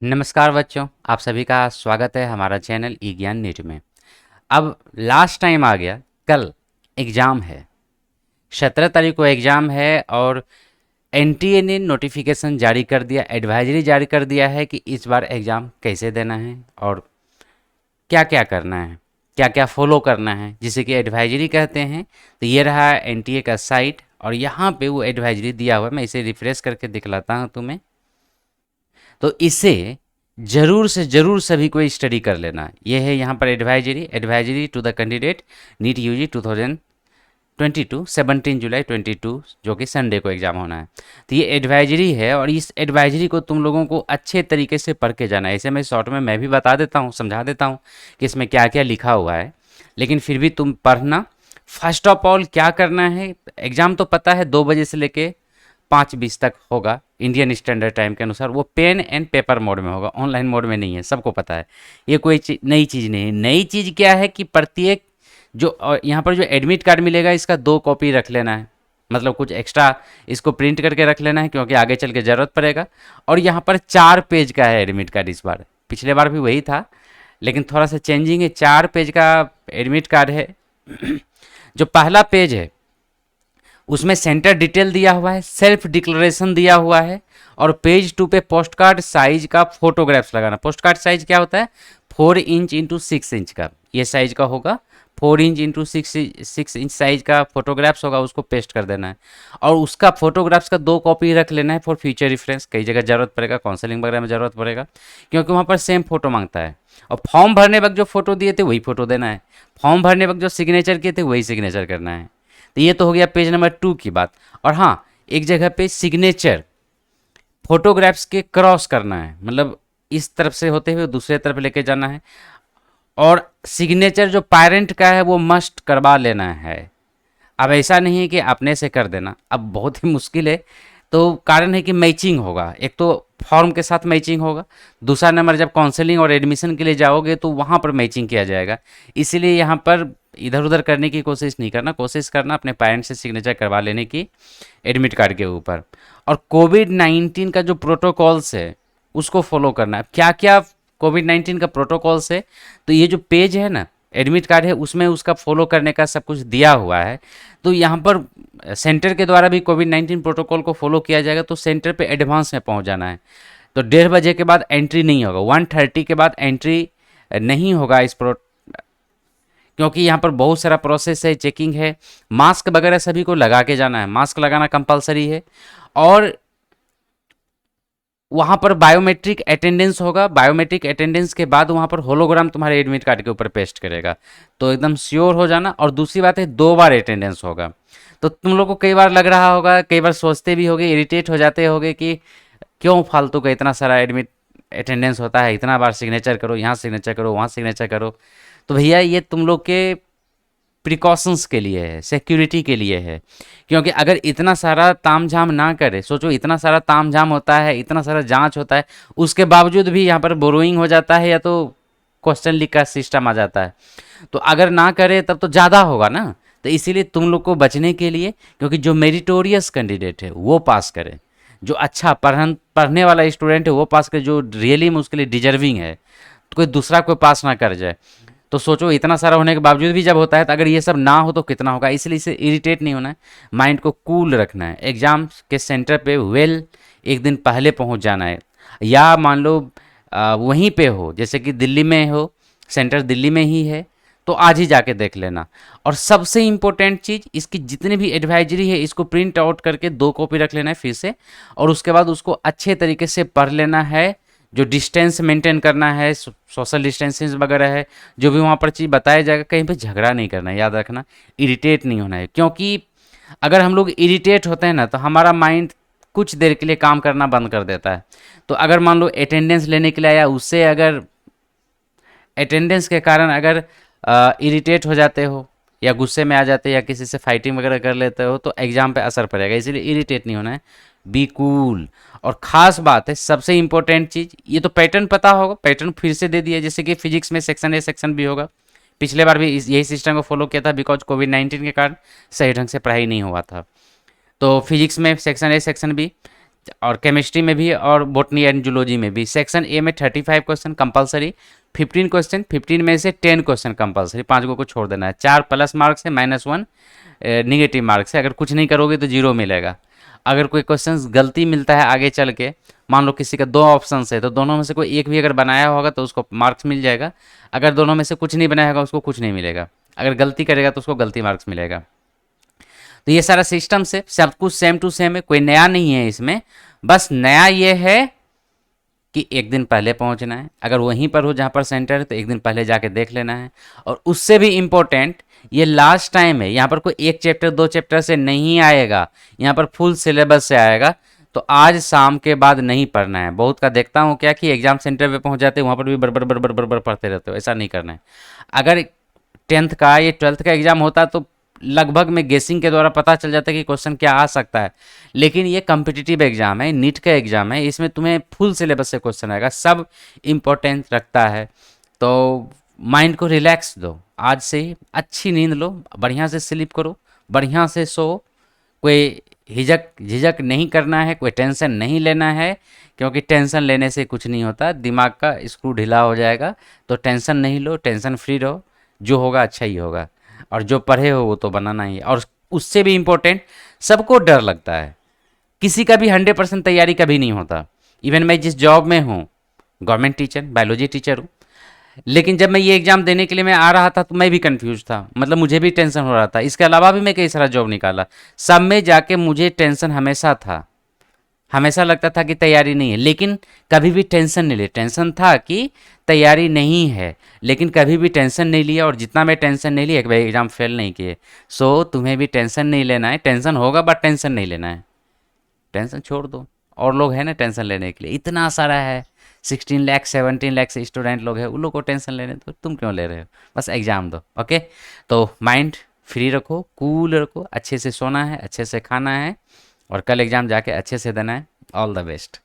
नमस्कार बच्चों, आप सभी का स्वागत है हमारा चैनल ई ज्ञान नीट में। अब लास्ट टाइम आ गया, कल एग्ज़ाम है। 17 तारीख को एग्ज़ाम है और एनटीए ने नोटिफिकेशन जारी कर दिया, एडवाइजरी जारी कर दिया है कि इस बार एग्ज़ाम कैसे देना है और क्या क्या करना है, क्या क्या फॉलो करना है, जिसे कि एडवाइजरी कहते हैं। तो ये रहा एनटीए का साइट और यहाँ पे वो एडवाइजरी दिया हुआ है। मैं इसे रिफ्रेश करके दिखलाता हूँ तुम्हें। तो इसे जरूर से जरूर सभी को स्टडी कर लेना। ये है यहाँ पर advisory to the candidate NEET UG 2022 17 जुलाई 22, जो कि संडे को एग्जाम होना है। तो ये एडवाइजरी है और इस एडवाइजरी को तुम लोगों को अच्छे तरीके से पढ़ के जाना है। इसे मैं शॉर्ट में मैं भी बता देता हूँ, समझा देता हूँ कि इसमें क्या क्या लिखा हुआ है, लेकिन फिर भी तुम पढ़ना। फर्स्ट ऑफ ऑल क्या करना है, एग्ज़ाम तो पता है 2 बजे से लेके 5:20 तक होगा इंडियन स्टैंडर्ड टाइम के अनुसार। वो पेन एंड पेपर मोड में होगा, ऑनलाइन मोड में नहीं है, सबको पता है। ये कोई नई चीज़ नहीं है। नई चीज़ क्या है कि प्रत्येक जो यहाँ पर जो एडमिट कार्ड मिलेगा इसका 2 कॉपी रख लेना है, मतलब कुछ एक्स्ट्रा इसको प्रिंट करके रख लेना है क्योंकि आगे चल के ज़रूरत पड़ेगा। और यहाँ पर 4 पेज का है एडमिट कार्ड इस बार, पिछले बार भी वही था लेकिन थोड़ा सा चेंजिंग है। 4 पेज का एडमिट कार्ड है। जो पहला पेज है उसमें सेंटर डिटेल दिया हुआ है, सेल्फ डिक्लेरेशन दिया हुआ है और पेज 2 पे पोस्ट कार्ड साइज का फोटोग्राफ्स लगाना। पोस्ट कार्ड साइज क्या होता है, 4 इंच इंटू 6 इंच का ये साइज का होगा। 4 इंच इंटू 6 इंच साइज का फोटोग्राफ्स होगा, उसको पेस्ट कर देना है। और उसका फोटोग्राफ्स का 2 कॉपी रख लेना है फॉर फ्यूचर रेफरेंस। कई जगह जरूरत पड़ेगा, काउंसलिंग वगैरह में जरूरत पड़ेगा, क्योंकि वहाँ पर सेम फोटो मांगता है। और फॉर्म भरने वक्त जो फोटो दिए थे वही फोटो देना है, फॉर्म भरने वक्त जो सिग्नेचर किए थे वही सिग्नेचर करना है। तो ये तो हो गया पेज नंबर 2 की बात। और हाँ, एक जगह पे सिग्नेचर फोटोग्राफ्स के क्रॉस करना है, मतलब इस तरफ से होते हुए दूसरे तरफ लेके जाना है। और सिग्नेचर जो पेरेंट का है वो मस्ट करवा लेना है। अब ऐसा नहीं है कि अपने से कर देना, अब बहुत ही मुश्किल है। तो कारण है कि मैचिंग होगा, एक तो फॉर्म के साथ मैचिंग होगा, दूसरा नंबर जब काउंसलिंग और एडमिशन के लिए जाओगे तो वहाँ पर मैचिंग किया जाएगा। इसीलिए यहाँ पर इधर उधर करने की कोशिश नहीं करना, कोशिश करना अपने पेरेंट्स से सिग्नेचर करवा लेने की एडमिट कार्ड के ऊपर। और कोविड-19 का जो प्रोटोकॉल्स है उसको फॉलो करना है। क्या क्या कोविड-19 का प्रोटोकॉल्स है, तो ये जो पेज है ना एडमिट कार्ड है उसमें उसका फॉलो करने का सब कुछ दिया हुआ है। तो यहाँ पर सेंटर के द्वारा भी कोविड-19 प्रोटोकॉल को फॉलो किया जाएगा। तो सेंटर पे एडवांस में पहुँच जाना है। तो 1:30 बजे के बाद एंट्री नहीं होगा, 1:30 के बाद एंट्री नहीं होगा इस क्योंकि यहाँ पर बहुत सारा प्रोसेस है, चेकिंग है। मास्क वगैरह सभी को लगा के जाना है, मास्क लगाना कंपलसरी है। और वहाँ पर बायोमेट्रिक अटेंडेंस होगा, बायोमेट्रिक अटेंडेंस के बाद वहाँ पर होलोग्राम तुम्हारे एडमिट कार्ड के ऊपर पेस्ट करेगा। तो एकदम श्योर हो जाना। और दूसरी बात है 2 बार अटेंडेंस होगा। तो तुम लोग को कई बार लग रहा होगा, कई बार सोचते भी होगे, इरिटेट हो जाते होगे कि क्यों फालतू का इतना सारा एडमिट अटेंडेंस होता है, इतना बार सिग्नेचर करो, यहाँ सिग्नेचर करो, वहाँ सिग्नेचर करो। तो भैया ये तुम लोग के प्रिकॉशंस के लिए है, सिक्योरिटी के लिए है। क्योंकि अगर इतना सारा तामझाम ना करे, सोचो इतना सारा तामझाम होता है, इतना सारा जांच होता है, उसके बावजूद भी यहाँ पर बोरोइंग हो जाता है या तो क्वेश्चन लीक का सिस्टम आ जाता है। तो अगर ना करे तब तो ज़्यादा होगा ना। तो इसीलिए तुम लोग को बचने के लिए, क्योंकि जो मेरिटोरियस कैंडिडेट है वो पास करे, जो अच्छा पढ़ने वाला स्टूडेंट है वो पास करे, जो रियली में उसके लिए डिजर्विंग है, तो कोई दूसरा कोई पास ना कर जाए। तो सोचो इतना सारा होने के बावजूद भी जब होता है, तो अगर ये सब ना हो तो कितना होगा। इसलिए इसे इरिटेट नहीं होना है, माइंड को कूल रखना है। एग्जाम के सेंटर पे एक दिन पहले पहुंच जाना है। या मान लो वहीं पे हो, जैसे कि दिल्ली में हो, सेंटर दिल्ली में ही है, तो आज ही जाके देख लेना। और सबसे इम्पोर्टेंट चीज़, इसकी जितनी भी एडवाइजरी है इसको प्रिंट आउट करके 2 कॉपी रख लेना है फिर से। और उसके बाद उसको अच्छे तरीके से पढ़ लेना है। जो डिस्टेंस मेंटेन करना है, सोशल डिस्टेंसिंग वगैरह है, जो भी वहाँ पर चीज़ बताया जाएगा, कहीं पे झगड़ा नहीं करना है, याद रखना। इरिटेट नहीं होना है, क्योंकि अगर हम लोग इरिटेट होते हैं ना तो हमारा माइंड कुछ देर के लिए काम करना बंद कर देता है। तो अगर मान लो अटेंडेंस लेने के लिए आया, उससे अगर अटेंडेंस के कारण अगर इरिटेट हो जाते हो या गुस्से में आ जाते हो या किसी से फाइटिंग वगैरह कर लेते हो तो एग्जाम पे असर पड़ेगा। इसलिए इरिटेट नहीं होना है, बी कूल। और ख़ास बात है, सबसे इम्पोर्टेंट चीज़, ये तो पैटर्न पता होगा, पैटर्न फिर से दे दिया। जैसे कि फिजिक्स में सेक्शन ए सेक्शन बी होगा, पिछले बार भी यही सिस्टम को फॉलो किया था, बिकॉज कोविड-19 के कारण सही ढंग से पढ़ाई नहीं हुआ था। तो फिजिक्स में सेक्शन ए सेक्शन बी, और केमिस्ट्री में भी और बॉटनी एंड जूलॉजी में भी। सेक्शन ए में 35 क्वेश्चन कंपलसरी, 15 क्वेश्चन, 15 में से 10 क्वेश्चन कंपलसरी, 5 को छोड़ देना है। 4 प्लस मार्क्स है, -1 निगेटिव मार्क्स है। अगर कुछ नहीं करोगे तो 0 मिलेगा। अगर कोई क्वेश्चन गलती मिलता है आगे चल के, मान लो किसी का 2 ऑप्शन है तो दोनों में से कोई एक भी अगर बनाया होगा तो उसको मार्क्स मिल जाएगा। अगर दोनों में से कुछ नहीं बनाया होगा उसको कुछ नहीं मिलेगा। अगर गलती करेगा तो उसको गलती मार्क्स मिलेगा। तो ये सारा सिस्टम से सब कुछ सेम टू सेम है, कोई नया नहीं है इसमें। बस नया ये है कि एक दिन पहले पहुंचना है। अगर वहीं पर हो जहाँ पर सेंटर है तो एक दिन पहले जाके देख लेना है। और उससे भी इम्पोर्टेंट, ये लास्ट टाइम है, यहाँ पर कोई एक चैप्टर 2 चैप्टर से नहीं आएगा, यहाँ पर फुल सिलेबस से आएगा। तो आज शाम के बाद नहीं पढ़ना है। बहुत का देखता हूँ क्या कि एग्जाम सेंटर पे पहुँच जाते हैं, वहाँ पर भी बरबर बरबर बरबर पढ़ते रहते हो। ऐसा नहीं करना है। अगर 10th का या 12th का एग्जाम होता तो लगभग में गेसिंग के द्वारा पता चल जाता है कि क्वेश्चन क्या आ सकता है। लेकिन ये कम्पिटिटिव एग्जाम है, नीट का एग्जाम है, इसमें तुम्हें फुल सिलेबस से क्वेश्चन आएगा, सब इम्पोर्टेंस रखता है। तो माइंड को रिलैक्स दो, आज से ही अच्छी नींद लो, बढ़िया से स्लीप करो, बढ़िया से सो। कोई हिजक झिझक नहीं करना है, कोई टेंशन नहीं लेना है, क्योंकि टेंशन लेने से कुछ नहीं होता, दिमाग का स्क्रू ढीला हो जाएगा। तो टेंशन नहीं लो, टेंशन फ्री रहो, जो होगा अच्छा ही होगा। और जो पढ़े हो वो तो बनाना ही है। और उससे भी इम्पोर्टेंट, सबको डर लगता है, किसी का भी 100% तैयारी कभी नहीं होता। इवन मैं जिस जॉब में हूँ, गवर्नमेंट टीचर, बायोलॉजी टीचर हूँ, लेकिन जब मैं ये एग्ज़ाम देने के लिए मैं आ रहा था तो मैं भी कंफ्यूज था, मतलब मुझे भी टेंशन हो रहा था। इसके अलावा भी मैं कई सारा जॉब निकाला, सब में जाके मुझे टेंशन हमेशा था। हमेशा लगता था कि तैयारी नहीं है, लेकिन कभी भी टेंशन नहीं ली। टेंशन था कि तैयारी नहीं है, लेकिन कभी भी टेंशन नहीं लिया। और जितना मैं टेंशन नहीं लिया, एक बार एग्ज़ाम फेल नहीं किए। सो तुम्हें भी टेंशन नहीं लेना है। टेंशन होगा बट टेंशन नहीं लेना है। टेंशन छोड़ दो, और लोग हैं ना टेंशन लेने के लिए, इतना सारा है। 16 लाख 17 लाख स्टूडेंट लोग हैं, उन लोग को टेंशन लेने दो, तुम क्यों ले रहे हो? बस एग्ज़ाम दो। ओके, तो माइंड फ्री रखो, कूल रखो, अच्छे से सोना है, अच्छे से खाना है, और कल एग्ज़ाम जाके अच्छे से देना है। All the best.